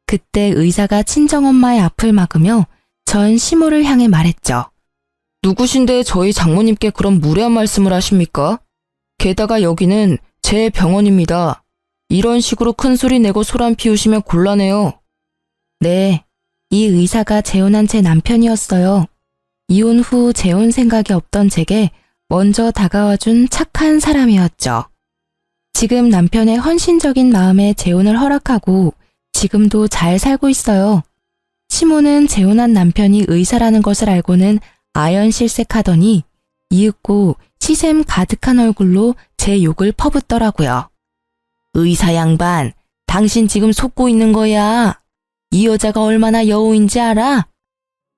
A: 그때 의사가 친정엄마의 앞을 막으며 전 시모를 향해 말했죠.
B: 누구신데 저희 장모님께 그런 무례한 말씀을 하십니까? 게다가 여기는 제 병원입니다. 이런 식으로 큰 소리 내고 소란 피우시면 곤란해요.
A: 네, 이 의사가 재혼한 제 남편이었어요. 이혼 후 재혼 생각이 없던 제게 먼저 다가와준 착한 사람이었죠. 지금 남편의 헌신적인 마음에 재혼을 허락하고 지금도 잘 살고 있어요. 시모는 재혼한 남편이 의사라는 것을 알고는 아연실색하더니 이윽고 시샘 가득한 얼굴로 제 욕을 퍼붓더라고요.
B: 의사 양반, 당신 지금 속고 있는 거야. 이 여자가 얼마나 여우인지 알아?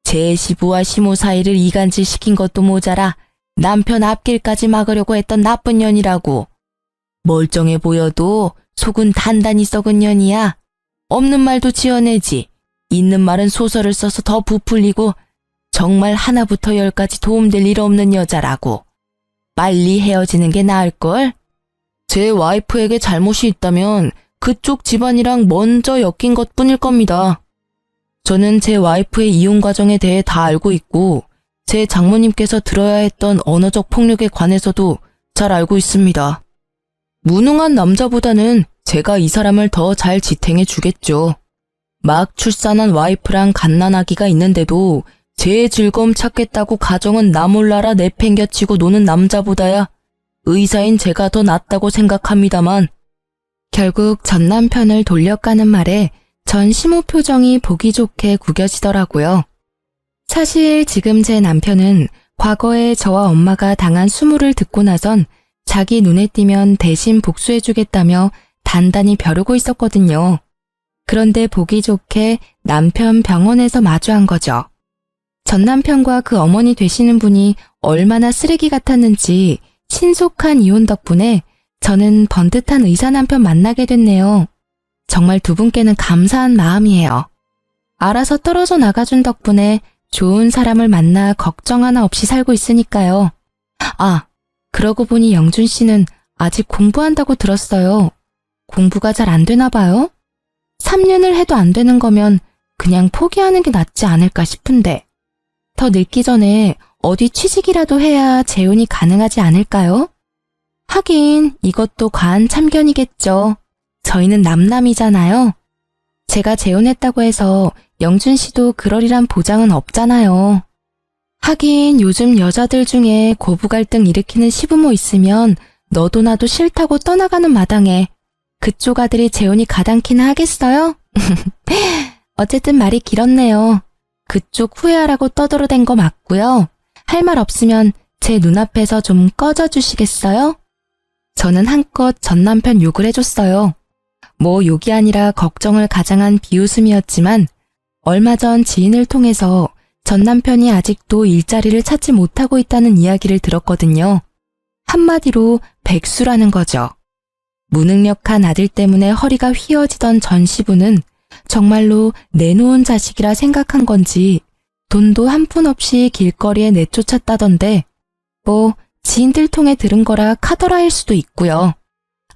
B: 제 시부와 시모 사이를 이간질 시킨 것도 모자라 남편 앞길까지 막으려고 했던 나쁜 년이라고. 멀쩡해 보여도 속은 단단히 썩은 년이야. 없는 말도 지어내지. 있는 말은 소설을 써서 더 부풀리고 정말 하나부터 열까지 도움될 일 없는 여자라고. 빨리 헤어지는 게 나을걸? 제 와이프에게 잘못이 있다면 그쪽 집안이랑 먼저 엮인 것뿐일 겁니다. 저는 제 와이프의 이혼 과정에 대해 다 알고 있고 제 장모님께서 들어야 했던 언어적 폭력에 관해서도 잘 알고 있습니다. 무능한 남자보다는 제가 이 사람을 더 잘 지탱해 주겠죠. 막 출산한 와이프랑 갓난아기가 있는데도 제 즐거움 찾겠다고 가정은 나 몰라라 내팽겨치고 노는 남자보다야 의사인 제가 더 낫다고 생각합니다만.
A: 결국 전 남편을 돌려가는 말에 전 시모 표정이 보기 좋게 구겨지더라고요. 사실 지금 제 남편은 과거에 저와 엄마가 당한 수모를 듣고 나선 자기 눈에 띄면 대신 복수해주겠다며 단단히 벼르고 있었거든요. 그런데 보기 좋게 남편 병원에서 마주한 거죠. 전 남편과 그 어머니 되시는 분이 얼마나 쓰레기 같았는지 신속한 이혼 덕분에 저는 번듯한 의사 남편 만나게 됐네요. 정말 두 분께는 감사한 마음이에요. 알아서 떨어져 나가준 덕분에 좋은 사람을 만나 걱정 하나 없이 살고 있으니까요. 아, 그러고 보니 영준 씨는 아직 공부한다고 들었어요. 공부가 잘 안 되나 봐요? 3년을 해도 안 되는 거면 그냥 포기하는 게 낫지 않을까 싶은데. 더 늙기 전에 어디 취직이라도 해야 재혼이 가능하지 않을까요? 하긴 이것도 과한 참견이겠죠. 저희는 남남이잖아요. 제가 재혼했다고 해서 영준 씨도 그러리란 보장은 없잖아요. 하긴 요즘 여자들 중에 고부 갈등 일으키는 시부모 있으면 너도 나도 싫다고 떠나가는 마당에 그쪽 아들이 재혼이 가당키나 하겠어요? 어쨌든 말이 길었네요. 그쪽 후회하라고 떠들어댄 거 맞고요. 할 말 없으면 제 눈앞에서 좀 꺼져 주시겠어요? 저는 한껏 전 남편 욕을 해줬어요. 뭐 욕이 아니라 걱정을 가장한 비웃음이었지만 얼마 전 지인을 통해서 전 남편이 아직도 일자리를 찾지 못하고 있다는 이야기를 들었거든요. 한마디로 백수라는 거죠. 무능력한 아들 때문에 허리가 휘어지던 전 시부는 정말로 내놓은 자식이라 생각한 건지 돈도 한 푼 없이 길거리에 내쫓았다던데 뭐 지인들 통해 들은 거라 카더라일 수도 있고요.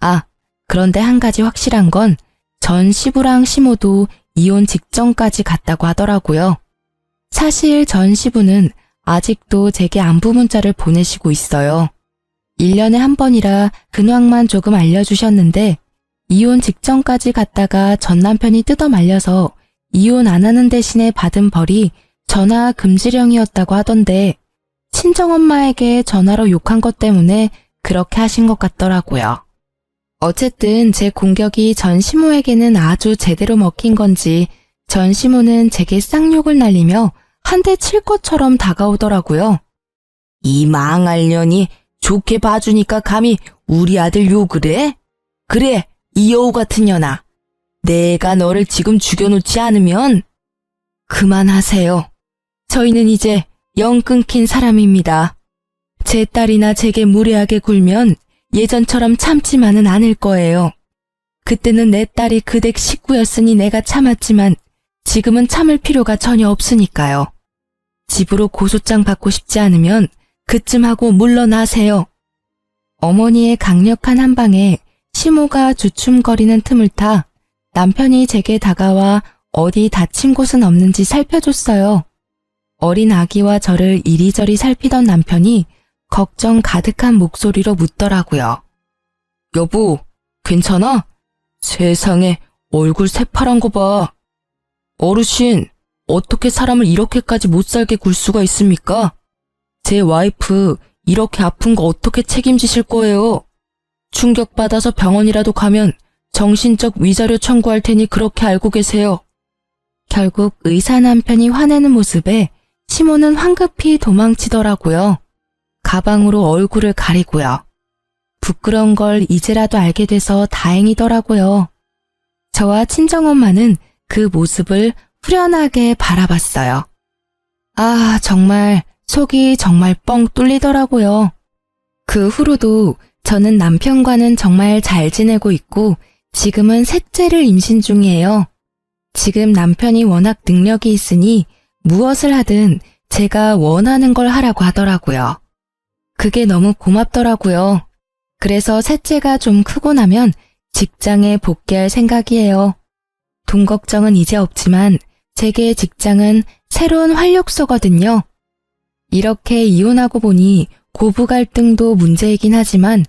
A: 아, 그런데 한 가지 확실한 건 전 시부랑 시모도 이혼 직전까지 갔다고 하더라고요. 사실 전 시부는 아직도 제게 안부 문자를 보내시고 있어요. 1년에 한 번이라 근황만 조금 알려주셨는데 이혼 직전까지 갔다가 전 남편이 뜯어 말려서 이혼 안 하는 대신에 받은 벌이 전화 금지령이었다고 하던데 친정엄마에게 전화로 욕한 것 때문에 그렇게 하신 것 같더라고요. 어쨌든 제 공격이 전 시모에게는 아주 제대로 먹힌 건지 전 시모는 제게 쌍욕을 날리며 한 대 칠 것처럼 다가오더라고요.
B: 이 망할 년이 좋게 봐주니까 감히 우리 아들 욕을 해? 그래, 이 여우 같은 년아. 내가 너를 지금 죽여놓지 않으면
A: 그만하세요. 저희는 이제 영 끊긴 사람입니다. 제 딸이나 제게 무례하게 굴면 예전처럼 참지만은 않을 거예요. 그때는 내 딸이 그 댁 식구였으니 내가 참았지만 지금은 참을 필요가 전혀 없으니까요. 집으로 고소장 받고 싶지 않으면 그쯤 하고 물러나세요. 어머니의 강력한 한방에 시모가 주춤거리는 틈을 타 남편이 제게 다가와 어디 다친 곳은 없는지 살펴줬어요. 어린 아기와 저를 이리저리 살피던 남편이 걱정 가득한 목소리로 묻더라고요.
B: 여보, 괜찮아? 세상에 얼굴 새파란 거 봐. 어르신, 어떻게 사람을 이렇게까지 못살게 굴 수가 있습니까? 제 와이프 이렇게 아픈 거 어떻게 책임지실 거예요? 충격받아서 병원이라도 가면 정신적 위자료 청구할 테니 그렇게 알고 계세요.
A: 결국 의사 남편이 화내는 모습에 시모는 황급히 도망치더라고요. 가방으로 얼굴을 가리고요. 부끄러운 걸 이제라도 알게 돼서 다행이더라고요. 저와 친정엄마는 그 모습을 후련하게 바라봤어요. 아, 정말 속이 정말 뻥 뚫리더라고요. 그 후로도 저는 남편과는 정말 잘 지내고 있고 지금은 셋째를 임신 중이에요. 지금 남편이 워낙 능력이 있으니 무엇을 하든 제가 원하는 걸 하라고 하더라고요. 그게 너무 고맙더라고요. 그래서 셋째가 좀 크고 나면 직장에 복귀할 생각이에요. 돈 걱정은 이제 없지만 제게 직장은 새로운 활력소거든요. 이렇게 이혼하고 보니 고부 갈등도 문제이긴 하지만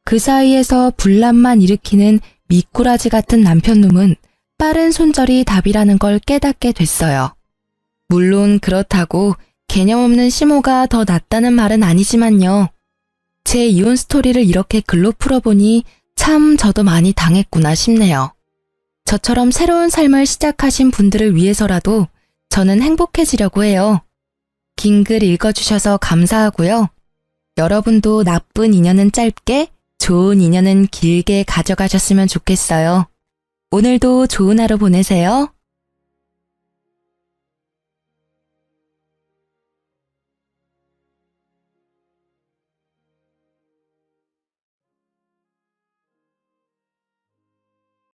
A: 그 사이에서 분란만 일으키는 미꾸라지 같은 남편놈은 빠른 손절이 답이라는 걸 깨닫게 됐어요. 물론 그렇다고 개념 없는 시모가 더 낫다는 말은 아니지만요. 제 이혼 스토리를 이렇게 글로 풀어보니 참 저도 많이 당했구나 싶네요. 저처럼 새로운 삶을 시작하신 분들을 위해서라도 저는 행복해지려고 해요. 긴 글 읽어주셔서 감사하고요. 여러분도 나쁜 인연은 짧게, 좋은 인연은 길게 가져가셨으면 좋겠어요. 오늘도 좋은 하루 보내세요.